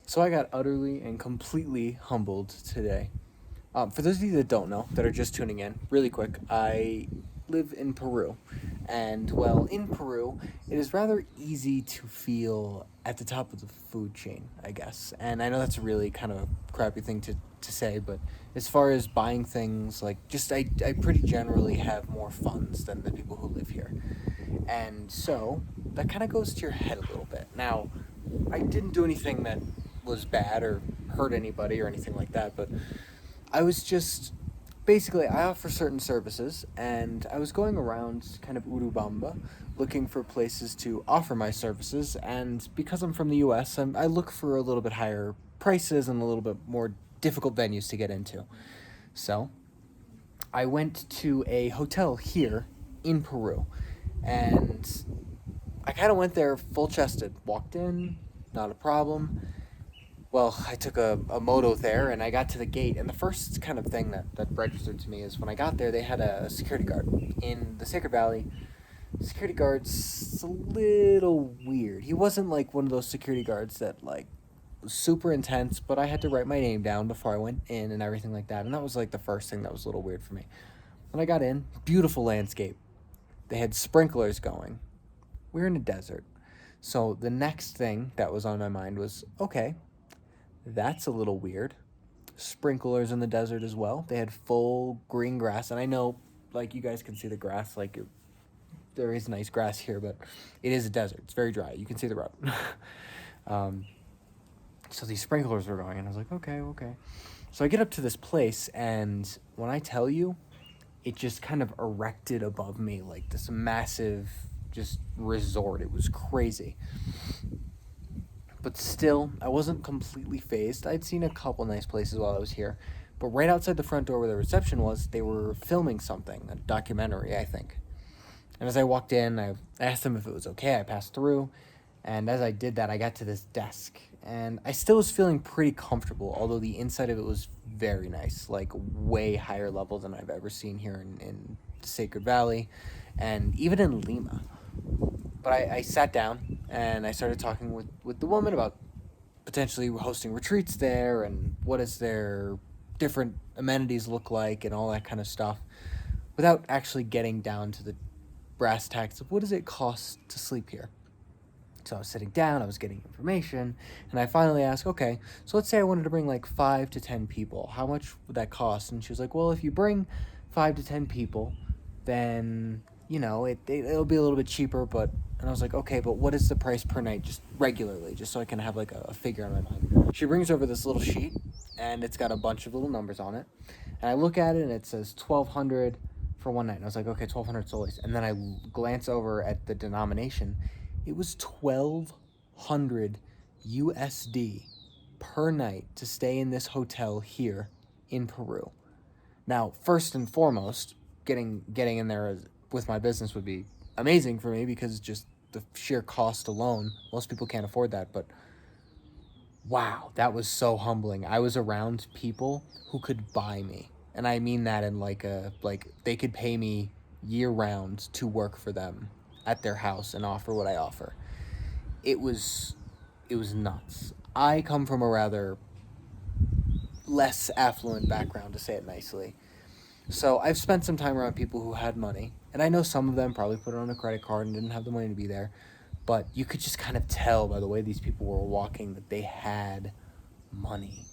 So I got utterly and completely humbled today. For those of you that don't know, that are just tuning in, really quick, I live in Peru. And, well, in Peru, it is rather easy to feel at the top of the food chain, I guess. And I know that's a really kind of a crappy thing to say, but as far as buying things, like, just I pretty generally have more funds than the people who live here. And so that kind of goes to your head a little bit. Now, I didn't do anything that was bad or hurt anybody or anything like that, but I was just basically I offer certain services, and I was going around kind of Urubamba looking for places to offer my services. And because I'm from the U.S., I look for a little bit higher prices and a little bit more difficult venues to get into. So I went to a hotel here in Peru, and I kind of went there full chested. Walked in, not a problem. Well, I took a moto there, and I got to the gate, and the first kind of thing that registered to me is when I got there, they had a security guard. In the Sacred Valley, security guard's a little weird. He wasn't like one of those security guards that like was super intense, but I had to write my name down before I went in and everything like that, and that was like the first thing that was a little weird for me. When I got in, beautiful landscape. They had sprinklers going. We're in a desert. So the next thing that was on my mind was, okay, that's a little weird. Sprinklers in the desert as well. They had full green grass, and I know, like, you guys can see the grass. Like, there is nice grass here, but it is a desert. It's very dry. You can see the road. um, so these sprinklers were going, and I was like, okay, okay. So I get up to this place, and when I tell you, it just kind of erected above me like this massive just resort. It was crazy. But still, I wasn't completely phased. I'd seen a couple nice places while I was here. But right outside the front door where the reception was, they were filming something, a documentary, I think. And as I walked in, I asked them if it was okay. I passed through. And as I did that, I got to this desk. And I still was feeling pretty comfortable, although the inside of it was very nice, like way higher level than I've ever seen here in the Sacred Valley and even in Lima. But I sat down and I started talking with the woman about potentially hosting retreats there and what does their different amenities look like and all that kind of stuff without actually getting down to the brass tacks of what does it cost to sleep here. So I was sitting down, I was getting information, and I finally asked, okay, so let's say I wanted to bring like 5 to 10 people. How much would that cost? And she was like, well, if you bring 5 to 10 people, then, it'll be a little bit cheaper, but, and I was like, okay, but what is the price per night just regularly, just so I can have like a figure in my mind. She brings over this little sheet, and it's got a bunch of little numbers on it, and I look at it, and it says 1,200 for one night, and I was like, okay, 1,200 soles, and then I glance over at the denomination. It was 1,200 USD per night to stay in this hotel here in Peru. Now, first and foremost, getting in there with my business would be amazing for me because just the sheer cost alone, most people can't afford that. But wow, that was so humbling. I was around people who could buy me, and I mean that in like they could pay me year round to work for them at their house and offer what I offer. It was it was nuts. I come from a rather less affluent background, to say it nicely. So I've spent some time around people who had money, and I know some of them probably put it on a credit card and didn't have the money to be there, but you could just kind of tell by the way these people were walking that they had money.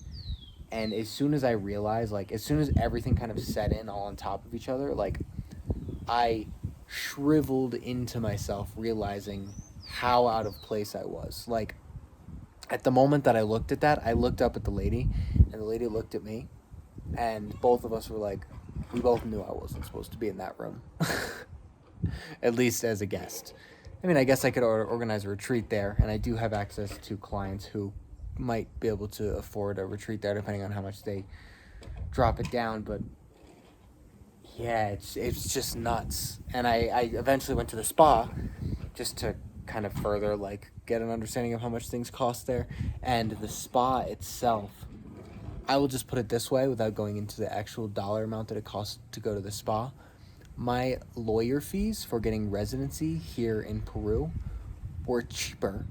And as soon as I realized, like, as soon as everything kind of set in all on top of each other, like, I shriveled into myself, realizing how out of place I was. Like, at the moment that I looked at that, I looked up at the lady, and the lady looked at me, and both of us were like, we both knew I wasn't supposed to be in that room, at least as a guest. I mean, I guess I could organize a retreat there, and I do have access to clients who might be able to afford a retreat there, depending on how much they drop it down. But yeah, it's just nuts. And I eventually went to the spa just to kind of further like get an understanding of how much things cost there. And the spa itself, I will just put it this way without going into the actual dollar amount that it costs to go to the spa. My lawyer fees for getting residency here in Peru were cheaper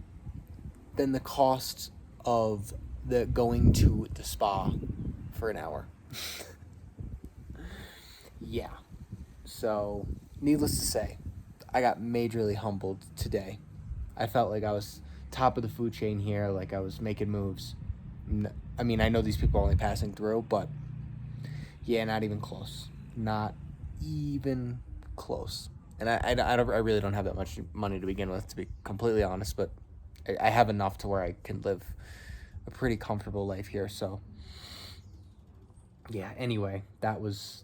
than the cost of the going to the spa for an hour. Yeah. So, needless to say, I got majorly humbled today. I felt like I was top of the food chain here, like I was making moves. I mean, I know these people are only passing through, but yeah, not even close. Not even close. And I really don't have that much money to begin with, to be completely honest, but I have enough to where I can live a pretty comfortable life here. So yeah, anyway, that was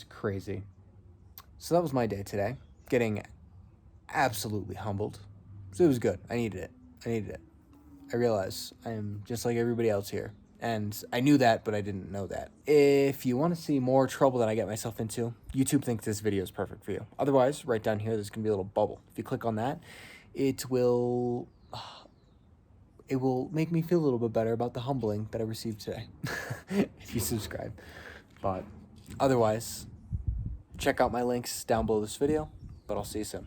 crazy. So that was my day today, getting absolutely humbled. So it was good. I needed it. I realize I am just like everybody else here. And I knew that, but I didn't know that. If you want to see more trouble that I get myself into, YouTube thinks this video is perfect for you. Otherwise, right down here, there's going to be a little bubble. If you click on that, it will make me feel a little bit better about the humbling that I received today. If you subscribe. But otherwise, check out my links down below this video, but I'll see you soon.